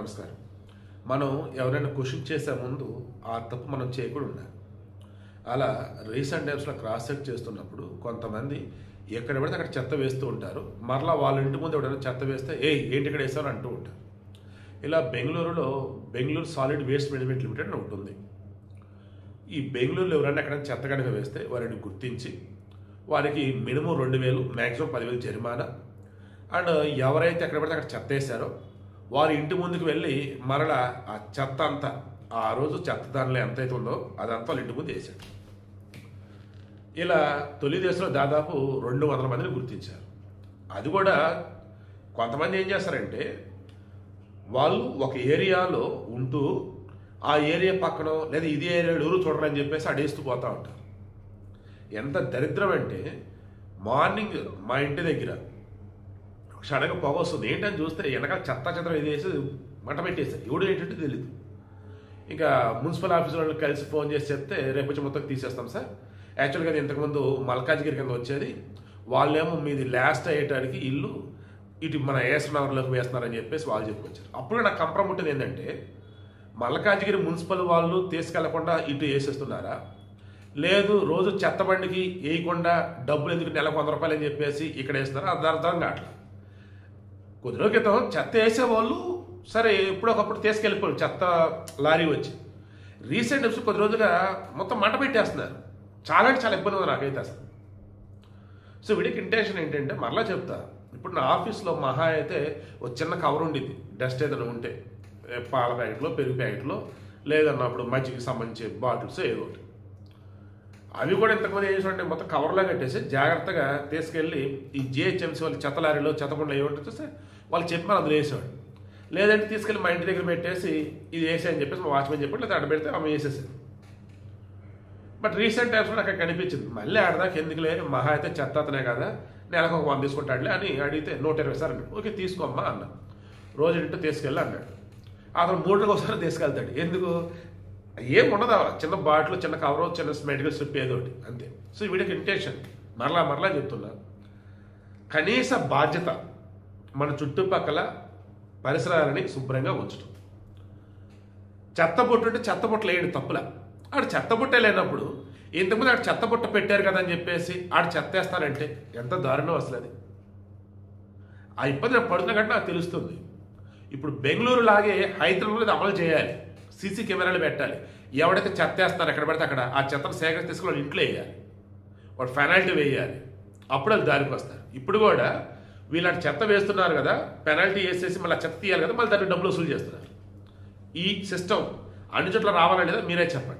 నమస్కారం. మనం ఎవరైనా క్వశ్చన్ చేసే ముందు ఆ తప్పు మనం చేయకుండా ఉండాలి. అలా రీసెంట్ టైమ్స్లో క్రాస్ చెక్ చేస్తున్నప్పుడు కొంతమంది ఎక్కడ పడితే అక్కడ చెత్త వేస్తూ ఉంటారు. మరలా వాళ్ళ ఇంటి ముందు ఎవరైనా చెత్త వేస్తే ఏంటి ఇక్కడ వేస్తామని అంటూ ఉంటారు. ఇలా బెంగళూరులో Bengaluru solid waste management limited అని ఉంటుంది. ఈ బెంగళూరులో ఎవరైనా ఎక్కడైనా చెత్త కనుక వేస్తే వారిని గుర్తించి వారికి మినిమం 2,000 మ్యాక్సిమం 10,000 జరిమానా. అండ్ ఎవరైతే ఎక్కడ పడితే అక్కడ చెత్త వేశారో వారి ఇంటి ముందుకు వెళ్ళి మరలా ఆ చెత్త అంతా ఆ రోజు చెత్త దానిలో ఎంతైతే ఉందో అదంతా వాళ్ళ ఇంటి ముందు వేశాడు. ఇలా తొలి దశలో దాదాపు 200 మందిని గుర్తించారు. అది కూడా కొంతమంది ఏం చేస్తారంటే వాళ్ళు ఒక ఏరియాలో ఉంటూ ఆ ఏరియా పక్కన లేదా ఇది ఏరియా ఎవరు చూడరని చెప్పేసి అడేస్తూ పోతూ ఉంటారు. ఎంత దరిద్రం అంటే మార్నింగ్ మా ఇంటి దగ్గర సడన్గా పొగ వస్తుంది. ఏంటని చూస్తే వెనకాల చెత్త వేసి మంట పెట్టేస్తారు. ఎవడు ఏంటంటే తెలియదు. ఇంకా మున్సిపల్ ఆఫీస్ వాళ్ళు కలిసి ఫోన్ చేసి చెప్తే రేపు వచ్చి మొత్తం తీసేస్తాం సార్. యాక్చువల్గా అది ఇంతకుముందు మల్కాజ్గిరి కింద వచ్చేది, వాళ్ళేమో మీది లాస్ట్ అయ్యేటానికి ఇల్లు ఇటు మన ఏఎస్ నగర్లోకి వేస్తున్నారని చెప్పేసి వాళ్ళు చెప్పుకొచ్చారు. అప్పుడు నాకు కంప్రం ఉంటుంది ఏంటంటే మల్కాజ్గిరి మున్సిపల్ వాళ్ళు తీసుకెళ్లకుండా ఇటు వేసేస్తున్నారా, లేదు రోజు చెత్త బండికి వేయకుండా డబ్బులు ఎందుకు నెలకు 100 రూపాయలు అని చెప్పేసి ఇక్కడ వేస్తున్నారా, అది అర్థం కావట్లేదు. కొద్ది రోజుల క్రితం చెత్త వేసేవాళ్ళు సరే ఎప్పుడొకప్పుడు తీసుకెళ్ళిపోయారు చెత్త లారీ వచ్చి. రీసెంట్ డేస్ కొద్ది రోజులుగా మొత్తం మంట పెట్టేస్తున్నారు. చాలా అంటే చాలా ఇబ్బంది ఉంది నాకైతే అసలు. సో వీడికి ఇంటెన్షన్ ఏంటంటే మరలా చెప్తా, ఇప్పుడు నా ఆఫీస్లో మహా అయితే ఒక చిన్న కవర్ ఉండిద్ది, డస్ట్ ఏదైనా ఉంటే పాల ప్యాకెట్లో పెరుగు ప్యాకెట్లో లేదన్నప్పుడు మజ్జిగకి సంబంధించి బాటిల్స్ ఏదో ఒకటి. అవి కూడా ఇంతకుముందు ఏం చేసామంటే మొత్తం కవర్లో కట్టేసి జాగ్రత్తగా తీసుకెళ్ళి ఈ జిహెచ్ఎంసీ వాళ్ళు చెత్త లారీలో చెత్తకుండా ఏమంటే చూస్తే వాళ్ళు చెప్పి మనం అందులో వేసేవాడు. లేదంటే తీసుకెళ్ళి మా ఇంటి దగ్గర పెట్టేసి ఇది వేసే అని చెప్పేసి మా వాచ్మెన్ చెప్పి లేదా అడ్డ పెడితే ఆమె వేసేసింది. బట్ రీసెంట్ టైమ్స్లో నాకు కనిపించింది మళ్ళీ ఆడదాకా ఎందుకు లేదు, మహా అయితే చెత్త అతనే కదా నెలకు ఒక 100 తీసుకుంటాడులే అని అడిగితే 120 సార్ అన్నాడు. ఓకే తీసుకోమ్మా అన్నా. రోజు ఇంటూ తీసుకెళ్ళి అన్నాడు. అతను 3 రోజులకు ఒకసారి తీసుకెళ్తాడు. ఎందుకు ఏం ఉండదు, చిన్న బాటిల్ చిన్న కవర్ చిన్న మెడికల్ స్ట్రిప్ ఏదో ఒకటి అంతే. సో వీడికి ఇంటెన్షన్ మరలా చెప్తున్నా, కనీస బాధ్యత మన చుట్టుపక్కల పరిసరాలని శుభ్రంగా ఉంచడం. చెత్తబుట్ట అంటే చెత్తబుట్టలు వేయడం తప్పులా. ఆడు చెత్తబుట్ట లేనప్పుడు ఇంతకుముందు ఆడు చెత్తబుట్ట పెట్టారు కదా అని చెప్పేసి ఆడు చెత్త వేస్తానంటే ఎంత దారుణం అసలు. అది ఆ ఇబ్బంది నాకు పడుతున్నా కంటే నాకు తెలుస్తుంది. ఇప్పుడు బెంగళూరు లాగే హైదరాబాద్ అమలు చేయాలి, సీసీ కెమెరాలు పెట్టాలి. ఎవడైతే చెత్త వేస్తారో ఎక్కడ పడితే అక్కడ ఆ చెత్తను సేకరించి తీసుకుని వాళ్ళు ఇంట్లో వేయాలి, వాడు పెనాల్టీ వేయాలి, అప్పుడు వాళ్ళు దారికి వస్తారు. ఇప్పుడు కూడా వీళ్ళంటి చెత్త వేస్తున్నారు కదా, పెనాల్టీ వేసేసి మళ్ళీ చెత్త తీయాలి కదా, మళ్ళీ దాన్ని డబ్బులు వసూలు చేస్తున్నారు. ఈ సిస్టమ్ అన్ని చోట్ల రావాలా లేదా మీరే చెప్పండి.